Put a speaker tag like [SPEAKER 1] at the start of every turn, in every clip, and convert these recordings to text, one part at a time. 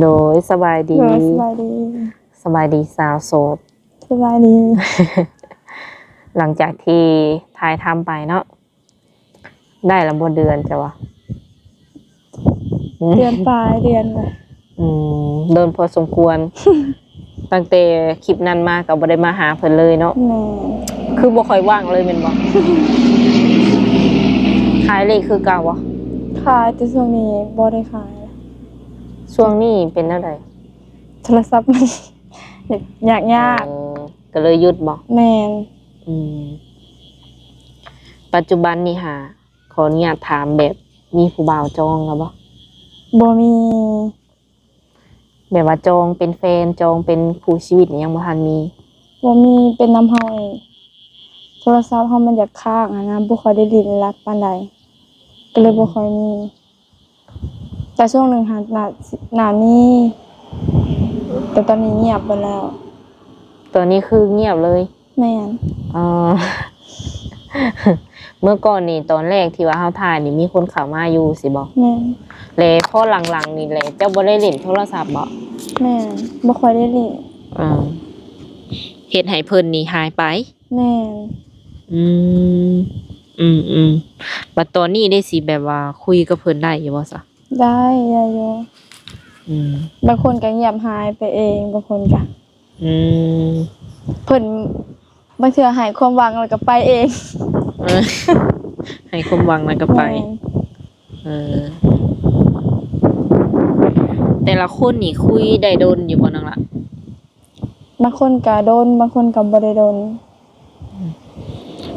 [SPEAKER 1] โดยสบายดี
[SPEAKER 2] สบายดี
[SPEAKER 1] สบายดีสาวโสด
[SPEAKER 2] สบายดี
[SPEAKER 1] หลังจากที่ถ่ายทำไปเนาะได้ละบ่เดือนจ้ะวะ
[SPEAKER 2] เดือนปลายเดือนเลย
[SPEAKER 1] เดินพอสมควร ตั้งแต่คลิปนั้นมาก็บ่ได้มาหาเพิ่นเลยเนาะ
[SPEAKER 2] แม่
[SPEAKER 1] คือบ่ค่อยว่างเลยแม่นบ่ ขายเลขคือเก่าบ่
[SPEAKER 2] ขายแต่ช่วงนี้บ่ได้ขาย
[SPEAKER 1] ช่วงนี้เป็นเท่าใด
[SPEAKER 2] โทรศัพท์มัน ยาก
[SPEAKER 1] ก็เลยหยุดบ่
[SPEAKER 2] แม่น
[SPEAKER 1] ปัจจุบันนี่หาขออนุญาตถามแบบมีผู้บ่าวจองแล้วบ่
[SPEAKER 2] บ่มี
[SPEAKER 1] แบบว่าจองเป็นแฟนจองเป็นคู่ชีวิตนี่ยังบ่ทันมี
[SPEAKER 2] บ่มีเป็นน้ำเฮาเองโทรศัพท์เฮามันอยากค้างนะบ่ค่อยได้ลิ้นรับปานใดก็เลยบ่ค่อยมี แต่ช่วงหนึงหาน่ามีแต่ตอนนี้เงียบไปแล้ว
[SPEAKER 1] ตัวนี้คือเงียบเลย
[SPEAKER 2] แม่น
[SPEAKER 1] อ๋อ เมื่อก่อนนี่ตอนแรกที่ว่าเฮาถ่ายนี่มีคนเข้ามาอยู่สิบ่
[SPEAKER 2] แม่น
[SPEAKER 1] แล้วพอหลังๆนี่แหละเจ้าบ่ได้เล่นโทรศัพท์บ่
[SPEAKER 2] แม่นบ่ค่อยได้ลิ้น
[SPEAKER 1] อ่าเฮ็ดให้เพิ่นนี่หายไป
[SPEAKER 2] แม่น
[SPEAKER 1] อืมบัดตอนนี้ได้สิแบบว่าคุยกับเพิ่นได้อยู่บ่ซะ
[SPEAKER 2] ได้อยู่
[SPEAKER 1] อืม
[SPEAKER 2] บางคนก็เงียบหายไปเองบางคนก็
[SPEAKER 1] อืม
[SPEAKER 2] เพิ่นบางเทื่อหายความหวังแล้วก็ไปเอง
[SPEAKER 1] เออ ให้ความหวังแล้วก็ไป เออ แต่ละคนนี่คุยได้โดนอยู่บ่นังล่ะ
[SPEAKER 2] บางคนก็โดนบางคนก็บ่ได้โดน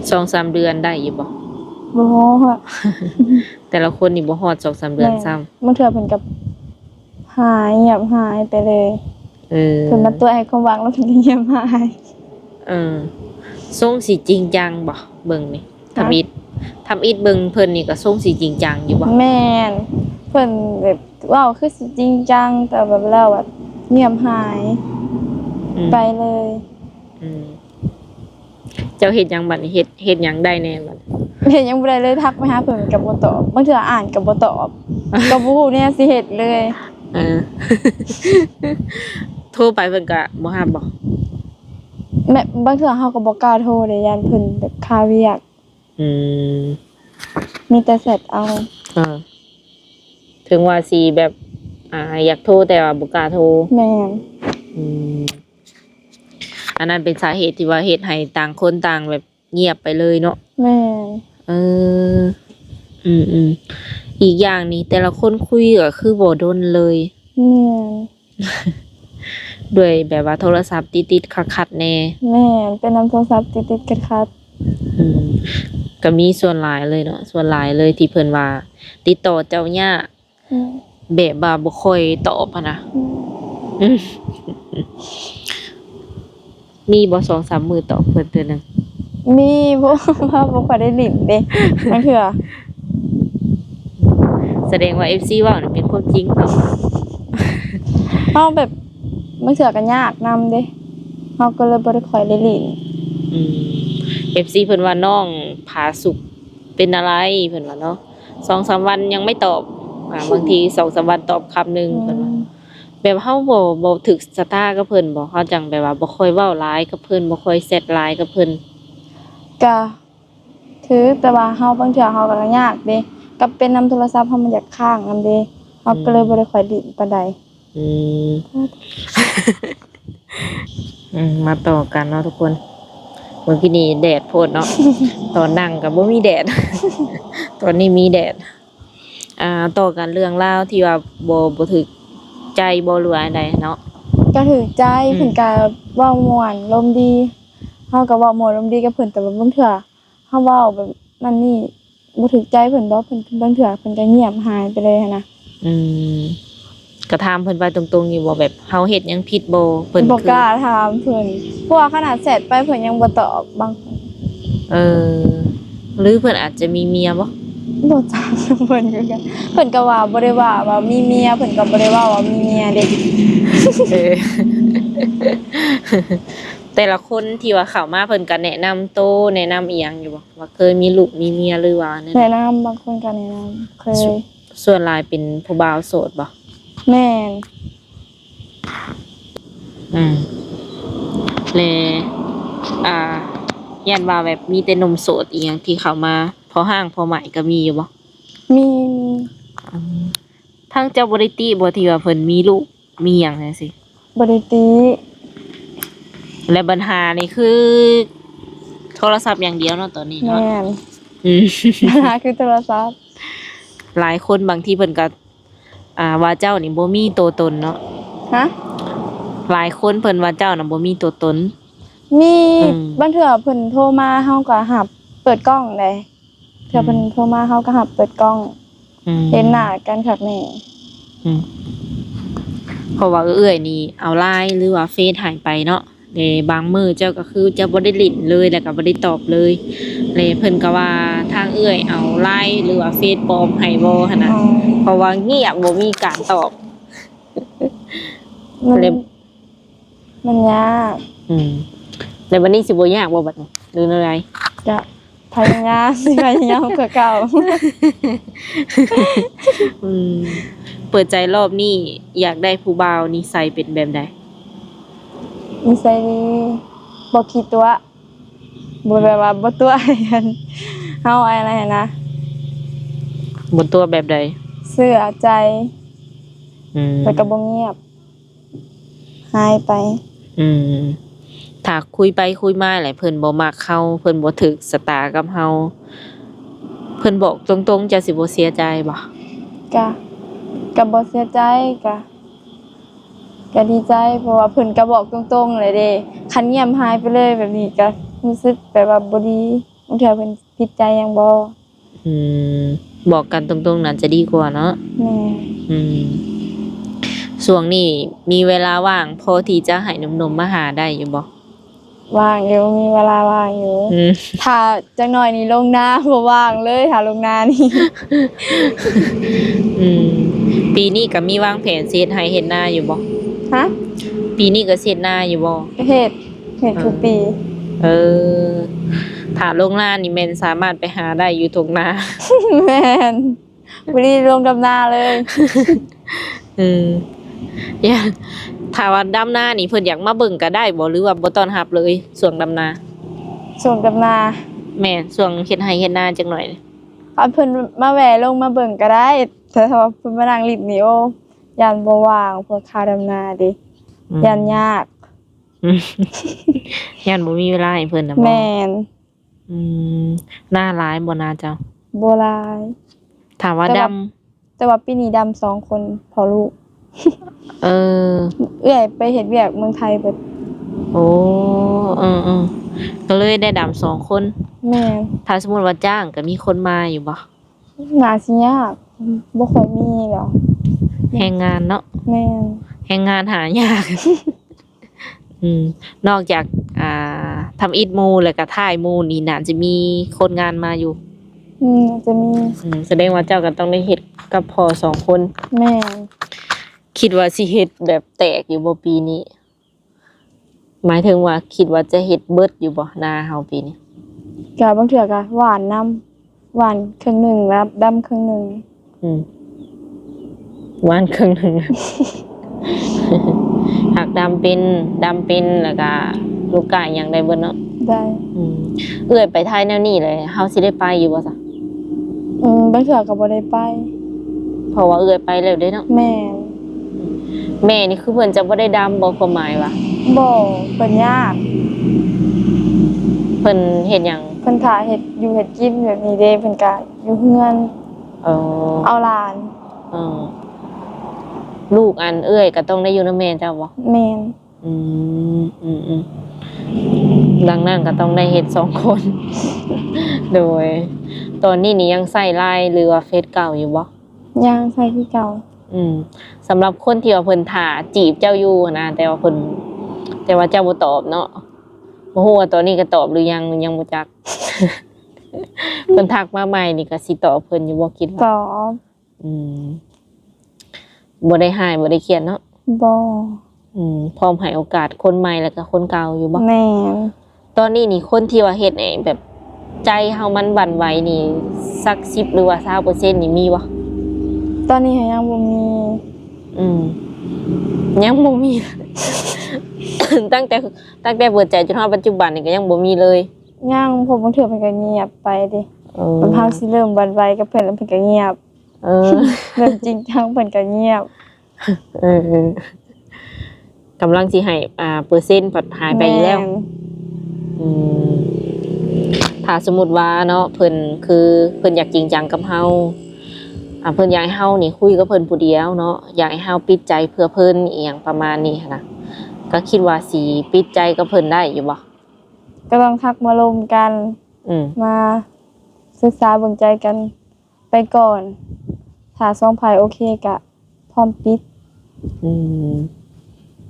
[SPEAKER 1] 2-3 เดือนได้อยู่บ่
[SPEAKER 2] บ่ฮู้ว่า
[SPEAKER 1] แต่ละคนนี่บ่ฮอด 2-3 เดือนซ้ำ
[SPEAKER 2] บางเทื่อเพิ่นก็หายเงียบหายไปเลย
[SPEAKER 1] เออ
[SPEAKER 2] เพิ่นมาตัวให้ความหวังแล้วเพิ่นก็เงียบหาย
[SPEAKER 1] เออทรงสิจริงจังบ่เบิ่งนี่ทำอิฐเบิ่งเพิ่นนี่ก็ทรงสิจริงจังอยู่บ่
[SPEAKER 2] แม่นเพิ่นแบบเว้าคือสิจริงจังแต่แบบแล้วแบบเงียบหาย ไปเลย
[SPEAKER 1] อืมเจ้าเฮ็ดหยังบัดนี้เฮ็ดหยังได้แน่บัด
[SPEAKER 2] เห็นยังบ่ได้เลยทักไปหาเพิ่นก็บ่ตอบบางเทื่ออ่านก็บ่ตอบก็บ่ฮู้เนี่ยสิเฮ็ดเลย
[SPEAKER 1] เออ โทรไปเพิ่นก็บ่รับบ่
[SPEAKER 2] แม่บางเทื่อเฮาก็บ่กล้าโทรเด้ย่านเพิ่นแบบคาเวียก
[SPEAKER 1] อืม
[SPEAKER 2] มีแต่แชตเอา
[SPEAKER 1] เออถึงว่าสิแบบ อยากโทรแต่ว่าบ่กล้าโทร
[SPEAKER 2] แม่น
[SPEAKER 1] อืมอันนั้นเป็นสาเหตุที่ว่าเฮ็ดให้ต่างคนต่างแบบเงียบไปเลยเนาะ
[SPEAKER 2] แม่น
[SPEAKER 1] เออ อีกอย่างนี้แต่ละคนคุยก็คือบ่ดนเลย
[SPEAKER 2] แม่น
[SPEAKER 1] ด้วยแบบว่าโทรศัพท์ติดๆขัดๆแน่
[SPEAKER 2] แม่นเป็นนำโทรศัพท์ติดๆกันคัด
[SPEAKER 1] อืมก็มีส่วนหลายเลยเนาะส่วนหลายเลยที่เพิ่นว่า ติดต่อเจ้ายาก
[SPEAKER 2] อืม
[SPEAKER 1] แบบว่าบ่ค่อยตอบอะนะอืมมีบ่ 2-3 มื้อตอบเพิ่นเทื่อหนึง
[SPEAKER 2] มีบ่ว่าบ่ค่อยได้ลิ้นเด้บางเทื่อ
[SPEAKER 1] แสดงว่า FC เว้านี่เป็นความจริงเนาะ
[SPEAKER 2] เฮาแบบบางเทื่อก็ยากนำเด้เฮาก็เลยบ่ได้ค่อยได้ลิ้น
[SPEAKER 1] อืม FC เพิ่นว่าน้องผาสุกเป็นอะไรเพิ่นว่าเนาะ 2-3 วันยังไม่ตอบบางที 2-3 วันตอบคำหนึงเพิ่นว่าแบบเฮาบ่ถึกสตากับเพิ่นบ่เฮาจังแบบว่าบ่ค่อยเว้าหลายกับเพิ่นบ่ค่อยแชทหลายกับเพิ่น
[SPEAKER 2] ก็ถือแต่ว่าเฮาบางเทื่อเฮาก็ยากเด้ก็เป็นนำโทรศัพท์เฮามันอยากค้างนำเด้เฮาก็เลยบ่ได้ค่อยลิ้นปานใด
[SPEAKER 1] อืม มาต่อกันเนาะทุกคนเมื่อกี้นี้แดดโพดเนาะ ตอนนั่งก็บ่มีแดด ตอนนี้มีแดด ต่อกันเรื่องราวที่ว่าบ่ถึกใจบ่หรือว่าอันใดเนาะ
[SPEAKER 2] ก็ถือใจเพิ่นก็เว้าม่วนลมณ์ดีเฮาก็เว้าม่วนลมณ์ดีกับเพิ่นแต่ว่าบางเทื่อเฮาเว้าแบบนั่นนี่บ่ถูกใจเพิ่นบ่เพิ่นบางเทื่อเพิ่นก็เงียบหายไปเลยหันนะ
[SPEAKER 1] อืมก็ถามเพิ่นไปตรงๆอยู่บ่แบบเฮาเฮ็ดหยังผิดบ่เพิ่น
[SPEAKER 2] บ่
[SPEAKER 1] คื
[SPEAKER 2] กล้าถามเพิ่นเพราะว่าขนาดแชทไปเพิ่นยังบ่ตอบบาง
[SPEAKER 1] เออหรือเพิ่นอาจจะมีเมียบ่
[SPEAKER 2] บ่จำเพิ่นคือกันเพิ่นก็ว่าบ่ได้ว่ามีเมียเพิ่นก็บ่ได้ว่ามีเมียเด้
[SPEAKER 1] เออ แต่ละคนที่ว่าเข้ามาเพิ่นก็แนะนำโตแนะนำอีหยังอยู่บ่ว่าเคยมีลูกมีเมียหรือว่านั่น
[SPEAKER 2] แนะนำบางคนก็แนะนำเคย
[SPEAKER 1] ส่วนหลายเป็นผู้บ่าวโสดบ่
[SPEAKER 2] แม่น
[SPEAKER 1] อืมแลอ่ายันว่าแบบมีแต่หนมโสดอีหยังที่เขามาพอห้างพอใหม่ก็มีอยู่บ่
[SPEAKER 2] มี
[SPEAKER 1] อืมทั้งเจ้าบ่ได้ติบ่ที่ว่าเพิ่นมีลูกมีหยังจังซี่
[SPEAKER 2] บริตี
[SPEAKER 1] และปัญหานี่คือ โทรศัพท์อย่างเดียวเนาะตอนนี้
[SPEAKER 2] แม่
[SPEAKER 1] เนาะ
[SPEAKER 2] น
[SPEAKER 1] อืม
[SPEAKER 2] ปัญหาคือโทรศัพท์
[SPEAKER 1] หลายคนบางทีเพิ่นก็ว่าเจ้านี่บ่มีตัวตนเนาะ
[SPEAKER 2] ฮะ
[SPEAKER 1] หลายคนเพิ่นว่าเจ้าน่ะบ่มีตัวตน
[SPEAKER 2] มี
[SPEAKER 1] อืม
[SPEAKER 2] บางเทื่อเพิ่นโทรมาเฮาก็หับเปิดกล้องได้เทื่อเพิ่นโทรมาเฮาก็หับเปิดกล้อง
[SPEAKER 1] อืม
[SPEAKER 2] เห็นหน้ากันคักแน่
[SPEAKER 1] อืมเพราะว่าเอื้อยนี่เอาไลน์หรือว่าเฟซหายไปเนาะในบางมื้อเจ้าก็คือเจ้าบ่ได้ลิ้นเลยแล้วก็บ่ได้ตอบเลยเลยเพิ่นก็ว่าทางเอื้อยเอาไลน์หรือว่าเฟซปลอมให้บ่หั่นน่ะ
[SPEAKER 2] อ๋อ
[SPEAKER 1] เพราะว่าเงียบบ่มีการตอบ
[SPEAKER 2] มัน
[SPEAKER 1] เล็บ
[SPEAKER 2] มันยาก
[SPEAKER 1] แล้ววันนี้สิบ่ยากบ่บัดนี้หรืออะไร
[SPEAKER 2] จะพยายาม สิพยายามกว่าเก่า
[SPEAKER 1] อืมเปิดใจรอบนี้อยากได้ผู้บ่าวนิสัยเป็นแบบใด
[SPEAKER 2] นิสัยดีบ่ขี้ตัวบ่แบบว่าบ่ตัวกันเฮาอะไรนะ
[SPEAKER 1] บนตัวแบบใด
[SPEAKER 2] เสื้อใจ
[SPEAKER 1] อืม
[SPEAKER 2] แล้วก็บ่เงียบ หายไป
[SPEAKER 1] อืมถ้าคุยไปคุยมาแหละเพิ่นบ่มักเฮาเพิ่นบ่ถึกสตากับเฮาเพิ่นบอกตรงๆจะสิบ่เสียใจบ่
[SPEAKER 2] ก็บ่เสียใจก็ดีใจเพราะว่าเพิ่นก็บอกตรงๆเลยเด้คันเงียบหายไปเลยแบบนี้ก็รู้สึกแบบว่าบ่ดีบางเทื่อเพิ่นผิดใจหยังบ่
[SPEAKER 1] อืมบอกกันตรงๆนั่นจะดีกว่าเนาะ
[SPEAKER 2] แม่
[SPEAKER 1] อืมช่วงนี้มีเวลาว่างพอที่จะให้หนุ่มๆมาหาได้อยู่บ่
[SPEAKER 2] ว่างอยู่มีเวลาว่างอยู่
[SPEAKER 1] อืม
[SPEAKER 2] ถ้าจักหน่อยนี่ลงนาบ่ว่างเลยถ้าลงนานี่
[SPEAKER 1] อืมปีนี้ก็มีวางแผนเฮ็ดให้เฮ็ดนาอยู่บ่
[SPEAKER 2] ฮะ
[SPEAKER 1] ปีนี้ก็เฮ็ดนาอยู่บ่
[SPEAKER 2] เฮ็ดทุกปี
[SPEAKER 1] เออถ้าลงนานี่แม่นสามารถไปหาได้อยู่ตรงนา
[SPEAKER 2] แม่นบ่ได้ลงดำนาเลย
[SPEAKER 1] อืมอย่าถ้าว่าดำนานี่เพิ่นอยากมาเบิ่งก็ได้บ่หรือว่าบ่ต้อนรับเลยช่วงดำนา
[SPEAKER 2] ส่งดำนา
[SPEAKER 1] แม่นช่วงเฮ็ดไร่เฮ็ดนาจักหน่อย
[SPEAKER 2] เอาเพิ่นมาแหวะลงมาเบิ่งก็ได้แต่ถ้าว่าเพิ่นมานั่งลิดนี่โอ้ย่านบ่ว่างพวกค่าดำนาเดิย่านยาก
[SPEAKER 1] อืมย่านบ่มีเวลาให้เพิ่นน่ะบ่
[SPEAKER 2] แม่น
[SPEAKER 1] อืมหน้าร้ายบ่นาเจ้า
[SPEAKER 2] บ่หลาย
[SPEAKER 1] ถามว่าดำ
[SPEAKER 2] แต่ว่าปีนี้ดำ2คนพอลูก
[SPEAKER 1] เออ
[SPEAKER 2] เอื้อยไปเฮ็ดเวียกเมืองไทยเบิด
[SPEAKER 1] โอ้ก็เลยได้ดำ2คน
[SPEAKER 2] แม่น
[SPEAKER 1] ถ้าสมมุติว่าจ้างก็มีคนมาอยู่บ่
[SPEAKER 2] น่าสิยากบ่ค่อยมีแล้ว
[SPEAKER 1] แรงงานเนาะ
[SPEAKER 2] แม่น
[SPEAKER 1] แรงงานหายาก นอกจากทำอิฐมูลแล้วก็ท่ายมูลนี่น่าจะมีคนงานมาอยู่
[SPEAKER 2] จะมี
[SPEAKER 1] แสดงว่าเจ้าก็ต้องได้เฮ็ดกับพ่อ2คน
[SPEAKER 2] แม่น
[SPEAKER 1] คิดว่าสิเฮ็ดแบบแตกอยู่บ่ปีนี้ หมายถึงว่าคิดว่าจะเฮ็ดเบิดอยู่บ่นาเฮาปีนี้
[SPEAKER 2] ก็บางเทื่อก็หวานน้ำหวานครึ่งหนึงแล้วดำครึ่งหนึง
[SPEAKER 1] หวานครึ่งหนึง หักดำเป็นแล้วก็ลูกไก่หยังได้เบิดเนาะ
[SPEAKER 2] ได้
[SPEAKER 1] เอื้อยไปไทยแนวนี้เลยเฮาสิได้ไปอยู่บ่ซะ
[SPEAKER 2] บางเทื่อก็บ่ได้ไป
[SPEAKER 1] เพราะว่าเอื้อยไปแล้วเด้เนาะ
[SPEAKER 2] แม่น
[SPEAKER 1] แม่นี่คือเพิ่นจะบ่ได้ดำบ่ความหมายว่า
[SPEAKER 2] บ่เพิ่นยาก
[SPEAKER 1] เพิ่นเฮ็ดหยัง
[SPEAKER 2] เพิ่นถ่าเฮ็ดอยู่เฮ็ดกินแบบนี้เด้เพิ่นก็อยู่เฮือน
[SPEAKER 1] เออ
[SPEAKER 2] เอาหลาน
[SPEAKER 1] เออลูกอันเอื้อยก็ต้องได้อยู่นำแม่เจ้าบ่
[SPEAKER 2] แม่น
[SPEAKER 1] อืมดังนั้นก็ต้องได้เฮ็ด2คน โดย ตอนนี้นี่ยังใส่ไลน์หรือว่าเฟซเก่าอยู่บ่
[SPEAKER 2] ย่างใส่คือเก่า
[SPEAKER 1] สำหรับคนที่ว่าเพิ่นท่าจีบเจ้าอยู่นะแต่ว่าเจ้าบ่ตอบเนาะบ่ฮู้ว่าตอนนี้ก็ตอบหรือยังบ่จัก เพิ่นทักมาใหม่นี่ก็สิตอบเพิ่นอยู่บ่คิด
[SPEAKER 2] ต
[SPEAKER 1] ว่า
[SPEAKER 2] อบ
[SPEAKER 1] บ่ได้หายบ่ได้เครียดเนาะ
[SPEAKER 2] บ่
[SPEAKER 1] พร้อมให้โอกาสคนใหม่แล้วก็คนเก่าอยู่บ่
[SPEAKER 2] แม่น
[SPEAKER 1] ตอนนี้นี่คนที่ว่าเฮ็ดให้แบบใจเฮามันบั่นไหวนี่สัก10หรือว่า20%นี่มีบ่
[SPEAKER 2] ตอนนี้ยังบ่มี
[SPEAKER 1] ยังบ่มี ตั้งแต่เปิดใจจนถึงปัจจุบันนี่ก็ยังบ่มีเลย
[SPEAKER 2] ย่างผมบางเทื่อเพิ่นก็เงียบไปดิ
[SPEAKER 1] เออ
[SPEAKER 2] มันพาสิเริ่มบันไวกับเพิ่นแล้วเพิ่นก็เงียบ
[SPEAKER 1] เออ
[SPEAKER 2] เริ่มจริงจังเพิ่นก็เงียบ
[SPEAKER 1] เออกำลังสิให้เปอร์เซ็นต์ผัดหายไปอีกแล้ว
[SPEAKER 2] ม่น
[SPEAKER 1] อืมถ้าสมมุติว่าเนาะเพิ่นอยากจริงจังกับเฮาเพิ่นอยากให้เฮานี่คุยกับเพิ่นผู้เดียวเนาะอยากให้เฮาปิดใจเพื่อเพิ่นอีหยังประมาณนี้หั้นนะก็คิดว่าสิปิดใจกับเพิ่นได้อยู่บ่
[SPEAKER 2] ก็ต้องทักมาลมกัน
[SPEAKER 1] อืม
[SPEAKER 2] มาศึกษาเบิ่งใจกันไปก่อน ถ้าสองฝ่ายโอเคก็พร้อมปิด
[SPEAKER 1] อืม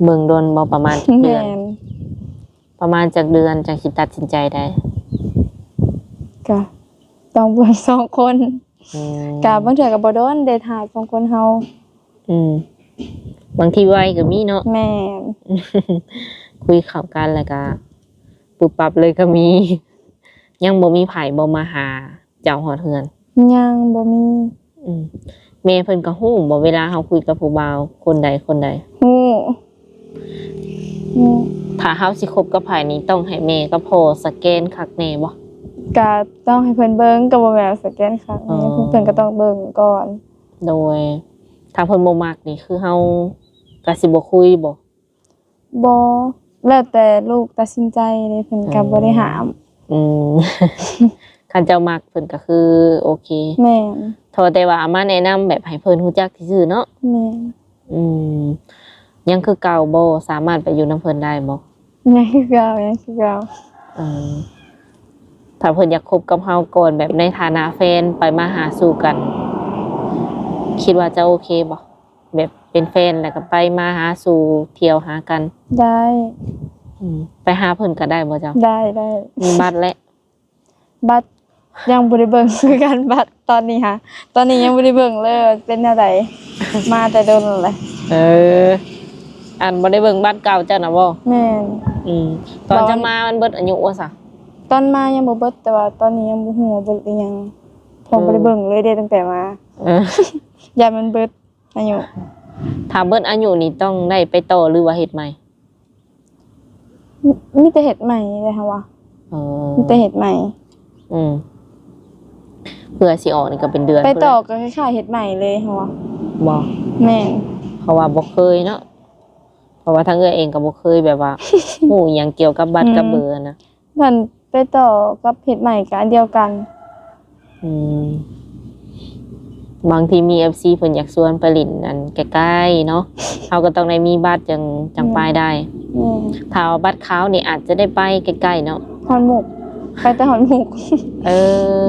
[SPEAKER 1] เบิ่งโดนบ่ประมาณจักเดื
[SPEAKER 2] แม่
[SPEAKER 1] อน
[SPEAKER 2] น
[SPEAKER 1] ประมาณจักเดือนจังสิตัดสินใจได้
[SPEAKER 2] ก็ต้องเบิ่งสองคน
[SPEAKER 1] อืม
[SPEAKER 2] ก็บางเทื่อก็บ่โดนเดทหาสองคนเฮา
[SPEAKER 1] อืมบางทีไวก็มีเนาะ
[SPEAKER 2] แม่น
[SPEAKER 1] คุยเข้ากันแล้วก็ปุบปับเลยก็มี ยังบ่มีไผบ่มาหาเจ้าฮอดเฮือน
[SPEAKER 2] ยังบ่มี
[SPEAKER 1] อืมแม่เพิ่นก็ฮู้บ่เวลาเฮาคุยกับผู้บ่าวคนใดคนใด
[SPEAKER 2] ฮู้ฮู้
[SPEAKER 1] ถ้าเฮาสิคบกับไผนี่ต้องให้แม่กับพ่อสแกนคักแน่บ่
[SPEAKER 2] ก็ต้องให้เพิ่นเบิ่งก็บ่แม่นสแกนครั้ง
[SPEAKER 1] อ๋อ
[SPEAKER 2] นี้เพิ่นก็ต้องเบิ่งก่อน
[SPEAKER 1] โดยถ้าเพิ่นบ่มักนี่คือเฮาก็สิบ่คุยบ่
[SPEAKER 2] บ่แล้วแต่ลูกตัดสินใจเลยเพิ่นก็บ่ได้ห้าม
[SPEAKER 1] อืม คันเจ้ามักเพิ่นก็คือโอเค
[SPEAKER 2] แม่น
[SPEAKER 1] โทษแต่ว่ามาแนะนำแบบให้เพิ่นรู้จักซื่อๆเนาะ
[SPEAKER 2] แม่น
[SPEAKER 1] อืมยังคือเก่าบ่สามารถไปอยู่นํเพิ่นได้บ่
[SPEAKER 2] ยังคือเก่ายังคือเก่า
[SPEAKER 1] เออถ้าเพิ่นอยากคบกับเฮาก่อนแบบในฐานะแฟนไปมาหาสู่กัน คิดว่าจะโอเคบ่แบบเป็นแฟนแล้วก็ไปมาหาสู่เที่ยวหากัน
[SPEAKER 2] ได้
[SPEAKER 1] ไปหาเพิ่นก็ได้บ่เจ้า
[SPEAKER 2] ได้
[SPEAKER 1] มีบัตรและ
[SPEAKER 2] บัตรยังบ่ได้เบิ่ง คือกันบัตรตอนนี้ค่ะตอนนี้ยังบ่ได้เบิ่งเลยว่าเป็นแนวใด มาแต่โดนแล้วแหละ
[SPEAKER 1] เอออันบ่ได้เบิ่งบัตรเก่าเจ้าน่ะบ่
[SPEAKER 2] แม่น
[SPEAKER 1] ตอนจะมามันเบิดอายุว่าซะ
[SPEAKER 2] ตอนมายังบ่เบิดแต่ว่าตอนนี้ยังบ่ฮู้ว่าเบิดหรือยังผมบ่ได้เบิ่งเลยเด้ตั้งแต่มา
[SPEAKER 1] เออ
[SPEAKER 2] อย่ามันเบิดอายุ
[SPEAKER 1] ถ้าเบิดอายุนี่ต้องได้ไปต่อหรือว่าเฮ็ดใหม่
[SPEAKER 2] มีแต่เฮ็ดใหม่เลยค่ะว่า
[SPEAKER 1] เออ
[SPEAKER 2] มีแต่เฮ็ดใหม่
[SPEAKER 1] อืมเพื่อสิออกนี่ก็เป็นเดือน
[SPEAKER 2] ไปต่อก็คล้ายๆเฮ็ดใหม่เลยค่ะว่า
[SPEAKER 1] บ่
[SPEAKER 2] แม่น
[SPEAKER 1] เพราะว่าบ่เคยเนาะเพราะว่าทางเอื้อเองก็บ่เคยแบบว่า ฮู้หยังเกี่ยวกับบัตรกับเบอร์นะ
[SPEAKER 2] มันไปต่อกับเฮ็ดใหม่ก็อันเดียวกัน
[SPEAKER 1] อืมบางทีมี FC เพิ่นอยากชวนไปเลินอันใกล้ๆเนาะเฮาก็ต้องได้มีบัตรจังไปได้ ถ้าเอาบัตรขาวนี่อาจจะได้ไปใกล้ๆเนาะ
[SPEAKER 2] ฮอนหมกไปแต่ฮอนหมก
[SPEAKER 1] เออ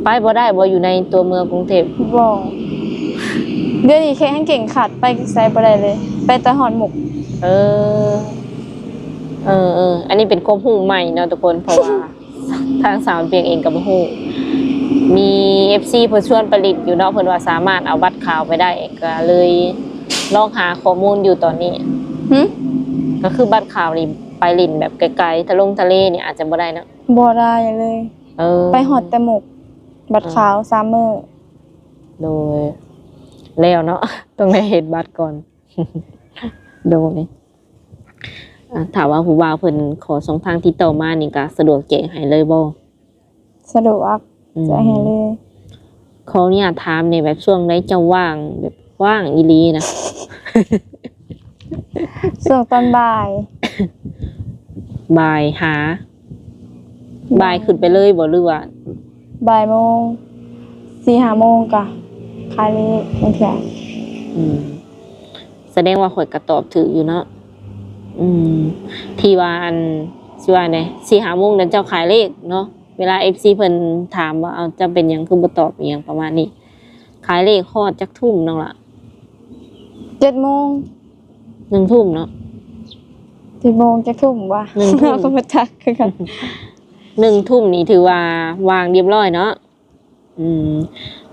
[SPEAKER 1] ไปบ่ได้บ่อยู่ในตัวเมืองกรุงเทพ
[SPEAKER 2] บ่เดี๋ยวนี้แค่ให้เก่งขาดไปไสบ่ได้เลย ไปแต่ฮอนหมก
[SPEAKER 1] เออ อันนี้เป็นความรู้ใหม่เนาะทุกคนเพราะว่า ทางสาวเพียงเองก็บ่ฮู้มี FC เพิ่นชวนไปลินอยู่เนาะเพิ่นว่าสามารถเอาบัตรขาวไปได้ก็เลยลองหาข้อมูลอยู่ตอนนี้
[SPEAKER 2] หึ
[SPEAKER 1] ก็คือบัตรขาวนี่ไปลินแบบไกลๆทะเลนี่อาจจะบ่ได้เนาะ
[SPEAKER 2] บ่ได้เลย
[SPEAKER 1] เออ
[SPEAKER 2] ไปฮอดแต่หมก บัตรขาว3มื้อ
[SPEAKER 1] โดยแล้วเนาะ ต้องได้เฮ็ดบัตรก่อน โดยถามว่าผู้บ่าวเพิ่นขอ2ทางติดต่อมานี่ก็สะดวกแจ้งให้เลยบ่
[SPEAKER 2] สะดวกจะให้เลย
[SPEAKER 1] ขออนุญาตถามในแบบช่วงไหนจะว่างแบบว่างอีหลีนะ
[SPEAKER 2] ช่วงตอนบ่าย
[SPEAKER 1] บ่ายหาบ่ายขึ้นไปเลยบ่หรือว่า
[SPEAKER 2] บ่ายโมง 4-5 โมงก็ขายเลยบางเทื่อ
[SPEAKER 1] แสดงว่าข่อยก็ตอบถืออยู่เนาะที่ว่าอันสิว่าได4-5 โมงนั้นเจ้าขายเลขเนาะเวลา FC เพิ่นถามว่าเอาจะเป็นหยังคือบ่ตอบอีหยังประมาณนี้ ขายเลขฮอดจักทุ่มนั่นล่ะ
[SPEAKER 2] 7 โมง
[SPEAKER 1] 1 ทุ่มเนาะ
[SPEAKER 2] 7 โมงจักทุ่มวะ
[SPEAKER 1] 1 ทุ่ม
[SPEAKER 2] เราก็บ่จักคือกัน
[SPEAKER 1] 1 ทุ่มนี่ถือว่าวางเรียบร้อยเนาะ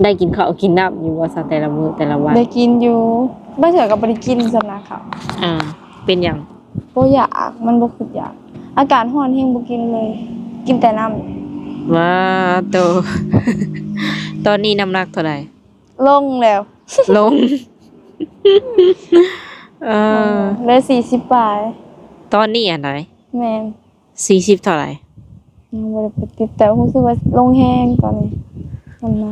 [SPEAKER 1] ได้กินข้าวกินน้ำอยู่ว่าซะแต่ละมื้อแต่ละวัน
[SPEAKER 2] ได้กินอยู่บ่เทื่อก็บ่ได้กินสำนักเขา
[SPEAKER 1] เป็นหยัง
[SPEAKER 2] บ่อยากมันบ่คืออยาก อากาศร้อนแฮงบ่กินเลย กินแต่น้ำ
[SPEAKER 1] ว้าโต ตอนนี้น้ำหนักเท่าไหร่
[SPEAKER 2] ลงแล้ว
[SPEAKER 1] ลง
[SPEAKER 2] เหลย40ปลาย
[SPEAKER 1] ตอนนี้อันไหน
[SPEAKER 2] แม่น
[SPEAKER 1] 40เท่าไหร่
[SPEAKER 2] ยังบ่ได้ไปติดแต่รู้สึกว่าลงแห้งตอนนี้มันมา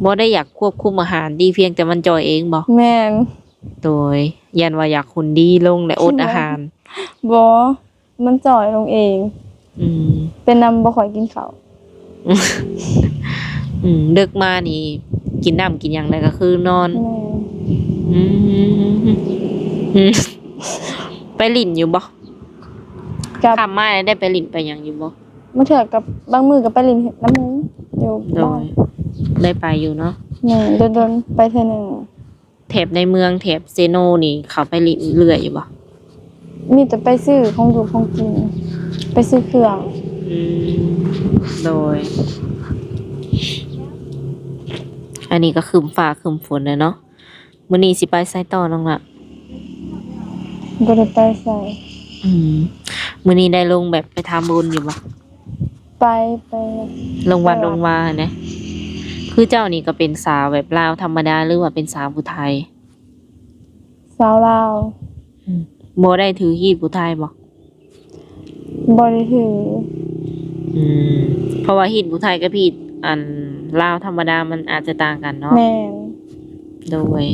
[SPEAKER 1] บ่ได้อยากควบคุมอาหารดีเพียงแต่มันจอยเองบ่
[SPEAKER 2] แม่น
[SPEAKER 1] โดยยันว่าอยากหุ่นดีลงและอดอาหาร
[SPEAKER 2] บ่มันจ่อยลงเอง
[SPEAKER 1] อืม
[SPEAKER 2] เป็นนำบ่ค่อยกินข้าว
[SPEAKER 1] ดึกมานี่ กินน้ำกินหยังได้ก็คือนอน
[SPEAKER 2] แม่น
[SPEAKER 1] อืม ไปหลินอยู่บ่
[SPEAKER 2] กับ
[SPEAKER 1] ข้ามมาได้ไปหลินไปหยังอยู่บ่
[SPEAKER 2] มาเถื่อกับบางมื้อก็ไปเลินน้ำหมูอยู่
[SPEAKER 1] โด
[SPEAKER 2] บ้าน
[SPEAKER 1] ยได้ไปอยู่เนาะ
[SPEAKER 2] แม่นโดนๆไปเทื่อหนึง
[SPEAKER 1] แถบในเมืองแถบเซโนนี่เขาไปหลินเรื่อยอยู่บ่
[SPEAKER 2] มีแต่ไปซื้อของอยู่ของกิน ไปซื้อเครื่อง
[SPEAKER 1] อืมโดย อันนี้ก็ครึมฟ้าครึมฝนเลยเนาะมื้อนี้สิไปไสต่อน้องละ
[SPEAKER 2] บ่ได้ไปใส่
[SPEAKER 1] มื้อนี้ได้ลงแบบไปทำบุญอยู่บ่
[SPEAKER 2] ไป
[SPEAKER 1] ลงวัดลงวาเนี่ยคือเจ้านี่ก็เป็นสาวแบบลาวธรรมดาหรือว่าเป็นสาวผู้ไทย
[SPEAKER 2] สาวลาว
[SPEAKER 1] บ่ได้ถือฮีดผู้ไทยบ่
[SPEAKER 2] บ่ได้ถือ
[SPEAKER 1] เพราะว่าฮีดผู้ไทยกับฮีดอันลาวธรรมดามันอาจจะต่างกันเนาะ
[SPEAKER 2] แม่น
[SPEAKER 1] โดย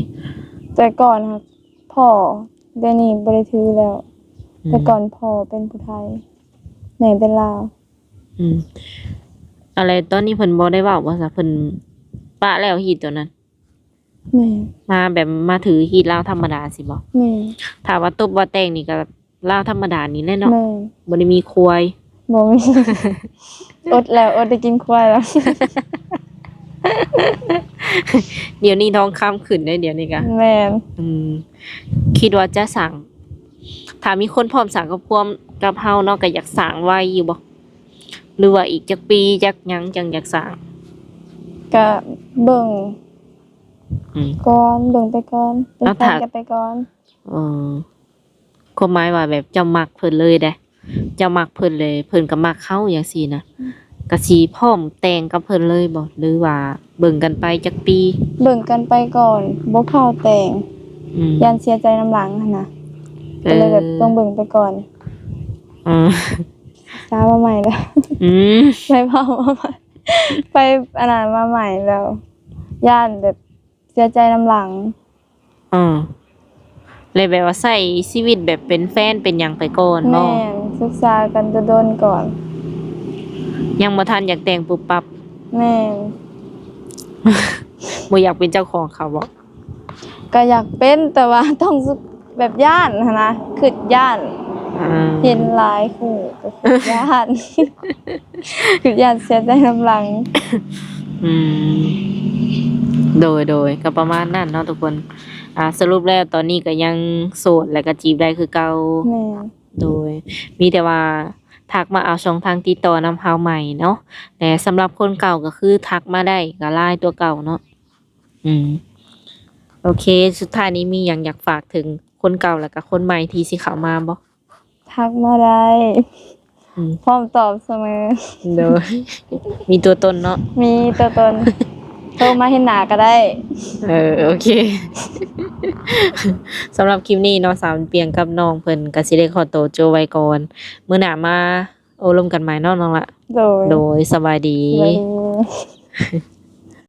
[SPEAKER 2] แต่ก่อนค่ะพ่อเดี๋ยวนี้บ่ได้ถือแล้ว แต่ก่อนพ่อเป็นผู้ไทยแม่เป็นลาว
[SPEAKER 1] อะไรตอนนี้เพิ่นบ่ได้เว้าว่าซะเพิ่นปะแล้วฮีดตัวนั้น
[SPEAKER 2] แม่
[SPEAKER 1] มาแบบมาถือฮีดลาวธรรมดาสิบ่
[SPEAKER 2] แม่
[SPEAKER 1] ถ้าว่าตบว่าแต่งนี่ก็ลาวธรรมดานี่แหละเนาะ
[SPEAKER 2] แม่
[SPEAKER 1] บ่ได้มีควาย
[SPEAKER 2] บ่มี อดแล้วอดได้กินควายแล้ว
[SPEAKER 1] เดี๋ยวนี้ทองคำขึ้นได้เดี๋ยวนี้ก็
[SPEAKER 2] แม่น
[SPEAKER 1] คิดว่าจะสั่งถ้ามีคนพร้อมสั่งกับพวมกับเฮาเนาะก็อยากสั่งไว้อยู่บ่หรือว่าอีกจักปีจักหยังจังอยากสั่ง
[SPEAKER 2] ก็เบิ่ง
[SPEAKER 1] อืม
[SPEAKER 2] ก่อนเบิ่งไปก่อนเป็น
[SPEAKER 1] แล้ว
[SPEAKER 2] แฟ
[SPEAKER 1] ถ้า
[SPEAKER 2] นกันไปก่อน
[SPEAKER 1] เออความหมายว่าแบบเจ้ามักเพิ่นเลยเด้เจ้ามักเพิ่นเลยเพิ่นก็มักเฮาจังซี่นะก็สิพร้อมแต่งกับเพิ่นเลยบ่หรือว่าเบิ่งกันไปจักปี
[SPEAKER 2] เบิ่งกันไปก่อนบ่พาวแต่ง
[SPEAKER 1] อืม
[SPEAKER 2] ยันเสียใจน้ำหลังหั่นน่ะก็เลยแบบต้องเบิ่งไปก่อน
[SPEAKER 1] อืม
[SPEAKER 2] สาวมาใหม่แล้ว
[SPEAKER 1] อืม
[SPEAKER 2] ไปพามาใหม่ไปอันนั้นมาใหม่แล้วย่านแบบเสียใจน้ำหลัง
[SPEAKER 1] อืมเลยแบบว่าใช้ชีวิตแบบเป็นแฟนเป็นหยังไปก่อนบ่
[SPEAKER 2] แม่นศึกษากันโดนๆก่อน
[SPEAKER 1] ยังบ่ทันอยากแต่งปุ๊บปั๊บ
[SPEAKER 2] แม่น
[SPEAKER 1] บ่อยากเป็นเจ้าของเขาบ่
[SPEAKER 2] ก็อยากเป็นแต่ว่าต้องแบบย่านหั้นนะคือย่าน เห็นหลายคู่ก็คือญาติ คือญาติเสียใจน้ำหลัง
[SPEAKER 1] อืมโดยก็ประมาณนั้นเนาะทุกคน สรุปแล้วตอนนี้ก็ยังโสดและก็จีบได้คือเก่า
[SPEAKER 2] แม่
[SPEAKER 1] โดย มีแต่ว่าทักมาเอาช่องทางติดต่อนำเฮาใหม่เนาะแต่สำหรับคนเก่าก็คือทักมาได้ก็ไลน์ตัวเก่าเนาะโอเค สุดท้ายนี้มีหยังอยากฝากถึงคนเก่าแล้วก็คนใหม่ที่สิเข้ามาบ่
[SPEAKER 2] ทักมาได้
[SPEAKER 1] อืม
[SPEAKER 2] พร้อมตอบเสมอ
[SPEAKER 1] โดย มีตัวตนเนาะ
[SPEAKER 2] มีตัวตน โทรมาเห็นหน้าก็ได้
[SPEAKER 1] โอเค สำหรับคลิปนี้เนาะสาวเปียงกับน้องเพิ่นก็สิได้ขอตัวโจไว้ก่อนมื้อหน้ามาโอลมกันใหม่เนาะน้องละ
[SPEAKER 2] โดย
[SPEAKER 1] โดยสบายดี
[SPEAKER 2] โดย